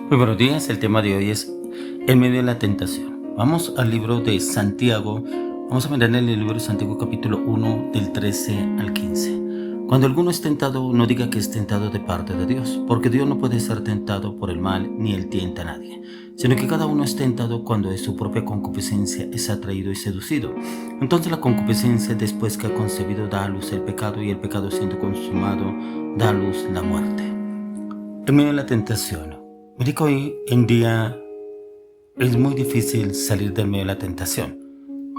Muy buenos días, el tema de hoy es en medio de la tentación. Vamos al libro de Santiago, vamos a mirar en el libro de Santiago capítulo 1 del 13 al 15. Cuando alguno es tentado, no diga que es tentado de parte de Dios, porque Dios no puede ser tentado por el mal, ni él tienta a nadie, sino que cada uno es tentado cuando de su propia concupiscencia es atraído y seducido. Entonces la concupiscencia, después que ha concebido, da a luz el pecado, y el pecado siendo consumado, da a luz la muerte. En medio de la tentación. Mire que hoy en día es muy difícil salir del medio de la tentación,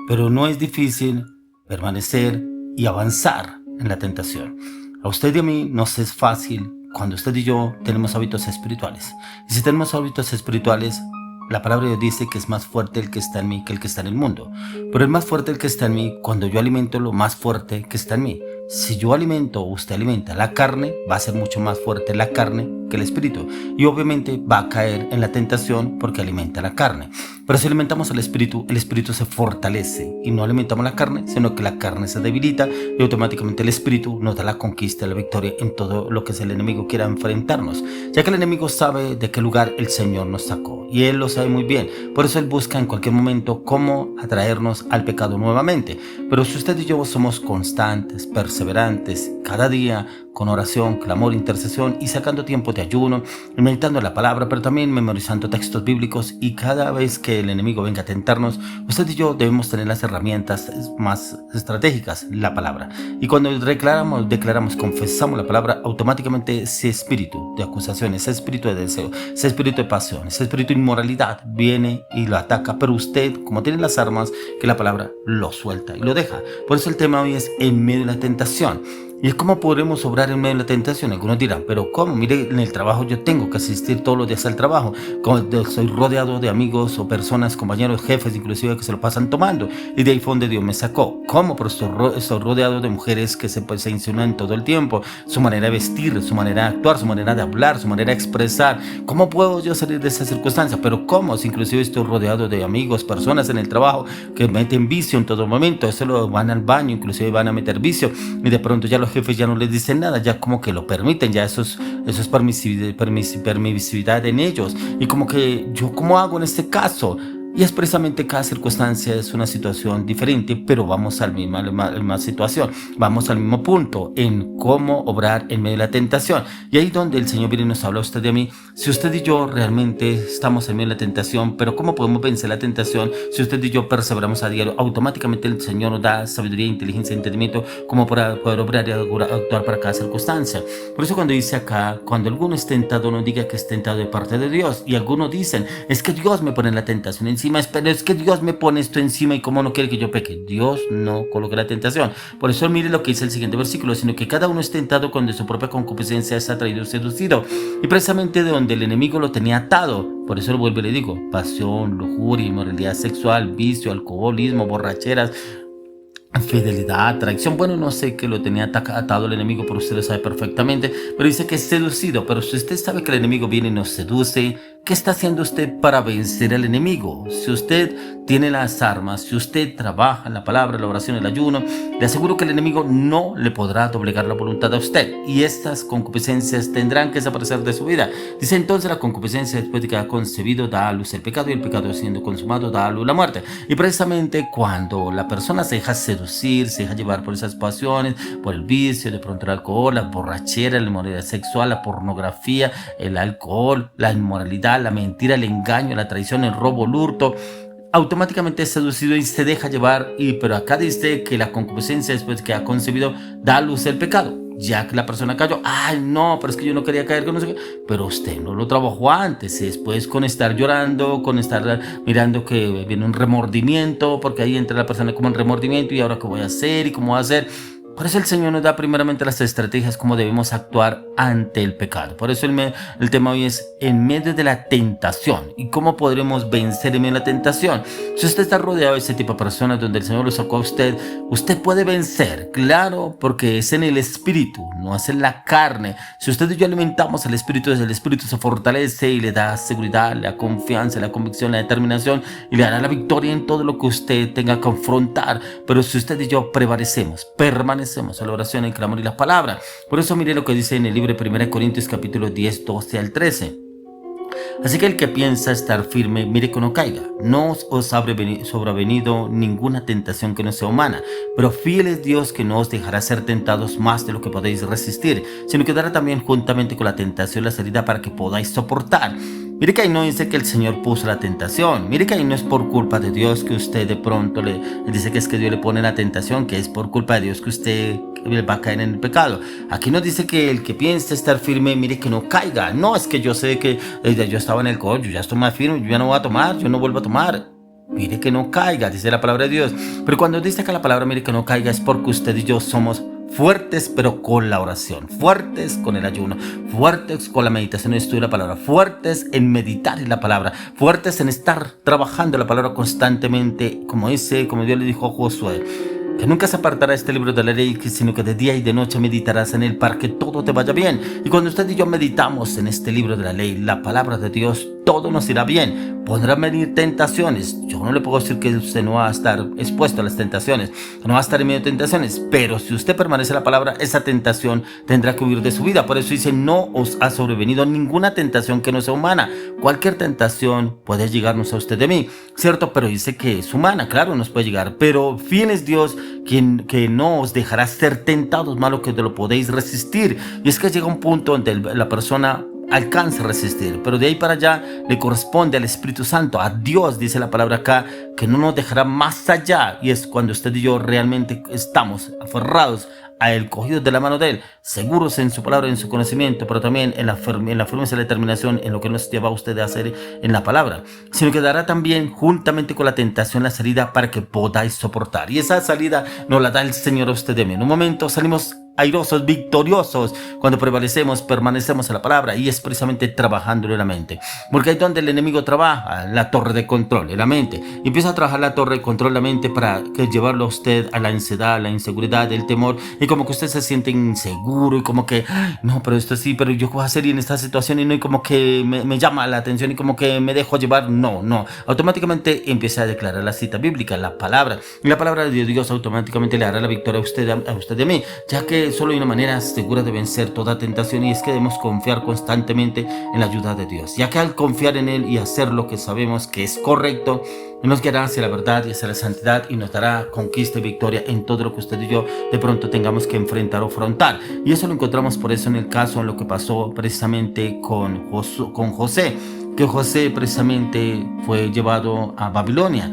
pero no es difícil permanecer y avanzar en la tentación. A usted y a mí nos es fácil cuando usted y yo tenemos hábitos espirituales. Y si tenemos hábitos espirituales, la palabra de Dios dice que es más fuerte el que está en mí que el que está en el mundo. Pero es más fuerte el que está en mí cuando yo alimento lo más fuerte que está en mí. Si yo alimento o usted alimenta la carne, va a ser mucho más fuerte la carne que el espíritu. Y obviamente va a caer en la tentación porque alimenta la carne. Pero si alimentamos el espíritu se fortalece. Y no alimentamos la carne, sino que la carne se debilita y automáticamente el espíritu nos da la conquista, la victoria en todo lo que el enemigo quiera enfrentarnos. Ya que el enemigo sabe de qué lugar el Señor nos sacó. Y Él lo sabe muy bien. Por eso Él busca en cualquier momento cómo atraernos al pecado nuevamente. Pero si usted y yo somos constantes, perseverantes, cada día con oración, clamor, intercesión y sacando tiempo de ayuno, y meditando la palabra, pero también memorizando textos bíblicos, y cada vez que el enemigo venga a tentarnos, usted y yo debemos tener las herramientas más estratégicas, la palabra. Y cuando declaramos, confesamos la palabra, automáticamente ese espíritu de acusación, ese espíritu de deseo, ese espíritu de pasión, ese espíritu de inmoralidad viene y lo ataca, pero usted, como tiene las armas, que la palabra lo suelta y lo deja. Por eso el tema hoy es en medio de la tentación. ¿Y es cómo podremos obrar en medio de la tentación? Algunos dirán, pero ¿cómo? Mire, en el trabajo yo tengo que asistir todos los días al trabajo. Soy rodeado de amigos o personas, compañeros, jefes, inclusive que se lo pasan tomando. Y de ahí fue donde Dios me sacó. ¿Cómo? Pero estoy rodeado de mujeres que se insinúan todo el tiempo. Su manera de vestir, su manera de actuar, su manera de hablar, su manera de expresar. ¿Cómo puedo yo salir de esa circunstancia? Pero ¿cómo? Si inclusive estoy rodeado de amigos, personas en el trabajo que meten vicio en todo momento. Eso lo van al baño, inclusive van a meter vicio. Y de pronto ya los jefes ya no les dicen nada, ya como que lo permiten, ya eso es permisividad en ellos. Y como que yo, ¿cómo hago en este caso? Y es precisamente cada circunstancia es una situación diferente, pero vamos a la misma situación, vamos al mismo punto en cómo obrar en medio de la tentación. Y ahí donde el Señor viene y nos habla a usted y a mí, si usted y yo realmente estamos en medio de la tentación, pero ¿cómo podemos vencer la tentación? Si usted y yo perseveramos a diario, automáticamente el Señor nos da sabiduría, inteligencia y entendimiento como para poder obrar y actuar para cada circunstancia. Por eso cuando dice acá, cuando alguno es tentado, no diga que es tentado de parte de Dios. Y algunos dicen, es que Dios me pone en la tentación encima, pero es que Dios me pone esto encima y cómo no quiere que yo peque. Dios no coloca la tentación. Por eso mire lo que dice el siguiente versículo, sino que cada uno es tentado cuando de su propia concupiscencia es atraído y seducido. Y precisamente de donde el enemigo lo tenía atado. Por eso lo vuelvo y le digo, pasión, lujuria, inmoralidad sexual, vicio, alcoholismo, borracheras, infidelidad, traición. Bueno, no sé qué lo tenía atado el enemigo, pero usted lo sabe perfectamente. Pero dice que es seducido. Pero si usted sabe que el enemigo viene y nos seduce, ¿qué está haciendo usted para vencer al enemigo? Si usted tiene las armas, si usted trabaja en la palabra, la oración, el ayuno, le aseguro que el enemigo no le podrá doblegar la voluntad a usted. Y estas concupiscencias tendrán que desaparecer de su vida. Dice entonces la concupiscencia, después de que ha concebido, da a luz el pecado, y el pecado siendo consumado da a luz la muerte. Y precisamente cuando la persona se deja seducir, se deja llevar por esas pasiones, por el vicio, de pronto el alcohol, la borrachera, la inmoralidad sexual, la pornografía, el alcohol, la inmoralidad, la mentira, el engaño, la traición, el robo, el hurto, automáticamente es seducido y se deja llevar. Pero acá dice que la concupiscencia, después que ha concebido, da a luz el pecado. Ya que la persona cayó, ay no, pero es que yo no quería caer, que no sé qué. Pero usted no lo trabajó antes. Y después con estar llorando, con estar mirando que viene un remordimiento, porque ahí entra la persona como en remordimiento, y ahora qué voy a hacer y cómo voy a hacer. Por eso el Señor nos da primeramente las estrategias cómo debemos actuar ante el pecado. Por eso el tema hoy es en medio de la tentación y cómo podremos vencer en medio de la tentación. Si usted está rodeado de ese tipo de personas donde el Señor lo sacó a usted, usted puede vencer, claro, porque es en el espíritu, no es en la carne. Si usted y yo alimentamos el espíritu se fortalece y le da seguridad, le da confianza, la convicción, la determinación, y le dará la victoria en todo lo que usted tenga que confrontar. Pero si usted y yo permanecemos a la oración, el clamor y la palabra. Por eso mire lo que dice en el libro de 1 Corintios capítulo 10, 12 al 13. Así que el que piensa estar firme, mire que no caiga. No os habrá sobrevenido ninguna tentación que no sea humana, pero fiel es Dios, que no os dejará ser tentados más de lo que podéis resistir, sino que dará también juntamente con la tentación la salida para que podáis soportar. Mire que ahí no dice que el Señor puso la tentación. Mire que ahí no es por culpa de Dios que usted de pronto le dice que es que Dios le pone la tentación, que es por culpa de Dios que usted va a caer en el pecado. Aquí nos dice que el que piensa estar firme, mire que no caiga. No, es que yo sé que yo estaba en el coche, yo ya estoy más firme, yo ya no voy a tomar, yo no vuelvo a tomar. Mire que no caiga, dice la palabra de Dios. Pero cuando dice que la palabra mire que no caiga, es porque usted y yo somos fuertes, pero con la oración, fuertes con el ayuno, fuertes con la meditación y el estudio de la palabra, fuertes en meditar en la palabra, fuertes en estar trabajando la palabra constantemente, como Dios le dijo a Josué, que nunca se apartará este libro de la ley, sino que de día y de noche meditarás en él para que todo te vaya bien. Y cuando usted y yo meditamos en este libro de la ley, la palabra de Dios, todo nos irá bien. Podrán venir tentaciones. Yo no le puedo decir que usted no va a estar expuesto a las tentaciones, no va a estar en medio de tentaciones, pero si usted permanece en la palabra, esa tentación tendrá que huir de su vida. Por eso dice, no os ha sobrevenido ninguna tentación que no sea humana. Cualquier tentación puede llegarnos a usted de mí, ¿cierto? Pero dice que es humana, claro, nos puede llegar, pero fiel es Dios, quien que no os dejará ser tentados más lo que te lo podéis resistir. Y es que llega un punto donde la persona alcanza a resistir, pero de ahí para allá le corresponde al Espíritu Santo, a Dios, dice la palabra acá, que no nos dejará más allá. Y es cuando usted y yo realmente estamos aferrados a él, cogidos de la mano de él, seguros en su palabra, en su conocimiento, pero también en la firmeza y la determinación en lo que nos lleva a usted a hacer en la palabra, sino que dará también juntamente con la tentación la salida para que podáis soportar. Y esa salida nos la da el Señor a usted de mí. En un momento salimos airosos, victoriosos, cuando prevalecemos, permanecemos en la palabra, y es precisamente trabajando en la mente, porque ahí es donde el enemigo trabaja, la torre de control, en la mente, y empieza a trabajar la torre de control en la mente para llevarlo a usted a la ansiedad, a la inseguridad, el temor, y como que usted se siente inseguro y como que, no, pero esto sí, pero yo qué voy a hacer en esta situación, y no, y como que me llama la atención y como que me dejo llevar. No, automáticamente empieza a declarar la cita bíblica, la palabra, y la palabra de Dios automáticamente le dará la victoria a usted y a mí, ya que solo hay una manera segura de vencer toda tentación, y es que debemos confiar constantemente en la ayuda de Dios, ya que al confiar en Él y hacer lo que sabemos que es correcto, nos guiará hacia la verdad y hacia la santidad, y nos dará conquista y victoria en todo lo que usted y yo de pronto tengamos que enfrentar o afrontar. Y eso lo encontramos por eso en el caso, en lo que pasó precisamente con José, que José precisamente fue llevado a Babilonia.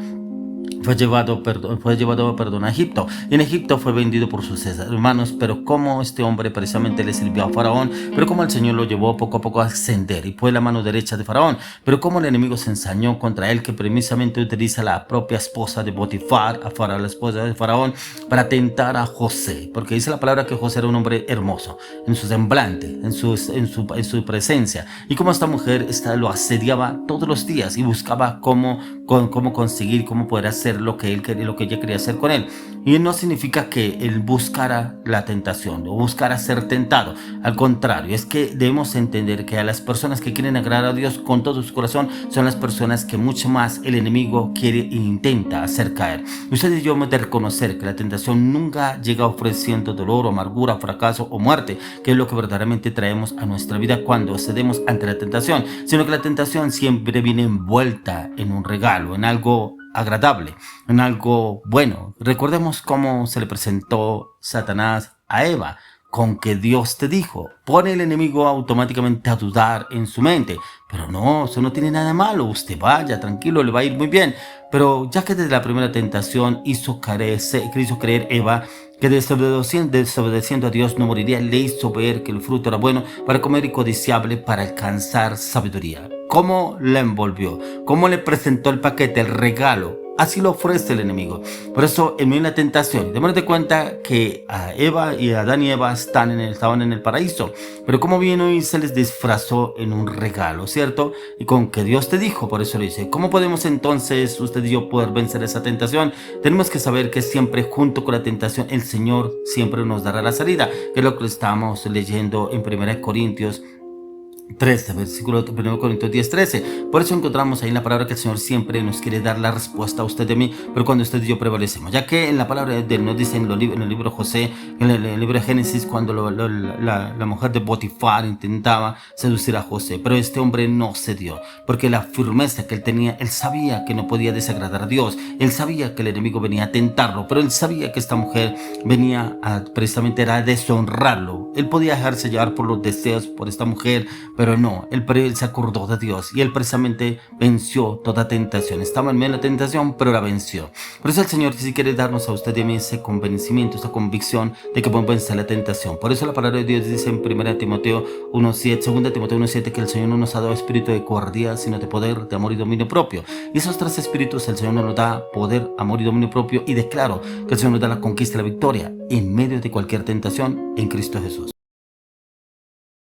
Fue llevado a Egipto, y en Egipto fue vendido por sus hermanos. Pero como este hombre precisamente le sirvió a Faraón, pero como el Señor lo llevó poco a poco a ascender y fue la mano derecha de Faraón, pero como el enemigo se ensañó contra él, que precisamente utiliza la propia esposa de Potifar, la esposa de Faraón, para tentar a José, porque dice la palabra que José era un hombre hermoso en su semblante, en su presencia, y como esta mujer lo asediaba todos los días y buscaba cómo conseguir, cómo poder hacer lo que ella quería hacer con él. Y no significa que él buscara la tentación o buscara ser tentado. Al contrario, es que debemos entender que a las personas que quieren agradar a Dios con todo su corazón son las personas que mucho más el enemigo quiere e intenta hacer caer. Usted y yo hemos de reconocer que la tentación nunca llega ofreciendo dolor, amargura, fracaso o muerte, que es lo que verdaderamente traemos a nuestra vida cuando cedemos ante la tentación, sino que la tentación siempre viene envuelta en un regalo, en algo agradable, en algo bueno. Recordemos cómo se le presentó Satanás a Eva, con que Dios te dijo. Pone el enemigo automáticamente a dudar en su mente, pero no, eso no tiene nada de malo, usted vaya tranquilo, le va a ir muy bien. Pero ya que desde la primera tentación quiso creer Eva que desobedeciendo a Dios no moriría, le hizo ver que el fruto era bueno para comer y codiciable para alcanzar sabiduría. ¿Cómo la envolvió? ¿Cómo le presentó el paquete, el regalo? Así lo ofrece el enemigo. Por eso, en medio de la tentación, démonos cuenta que Adán y Eva estaban en el paraíso, pero como vino y se les disfrazó en un regalo, ¿cierto? Y con que Dios te dijo, por eso le dice, ¿cómo podemos entonces usted y yo poder vencer esa tentación? Tenemos que saber que siempre junto con la tentación, el Señor siempre nos dará la salida, que es lo que estamos leyendo en 1 Corintios 13, versículo 1 Corintios 10, 13. Por eso encontramos ahí en la palabra que el Señor siempre nos quiere dar la respuesta a usted y a mí, pero cuando usted y yo prevalecemos. Ya que en la palabra de él nos dice en el libro de José, en el libro de Génesis, cuando la mujer de Potifar intentaba seducir a José, pero este hombre no cedió, porque la firmeza que él tenía, él sabía que no podía desagradar a Dios, él sabía que el enemigo venía a tentarlo, pero él sabía que esta mujer venía precisamente a deshonrarlo. Él podía dejarse llevar por los deseos por esta mujer, pero no, él se acordó de Dios y él precisamente venció toda tentación. Estaba en medio de la tentación, pero la venció. Por eso el Señor sí quiere darnos a usted y a mí ese convencimiento, esa convicción de que podemos vencer la tentación. Por eso la palabra de Dios dice en 2 Timoteo 1:7 que el Señor no nos ha dado espíritu de cobardía, sino de poder, de amor y dominio propio. Y esos tres espíritus el Señor nos da: poder, amor y dominio propio. Y declaro que el Señor nos da la conquista y la victoria en medio de cualquier tentación en Cristo Jesús.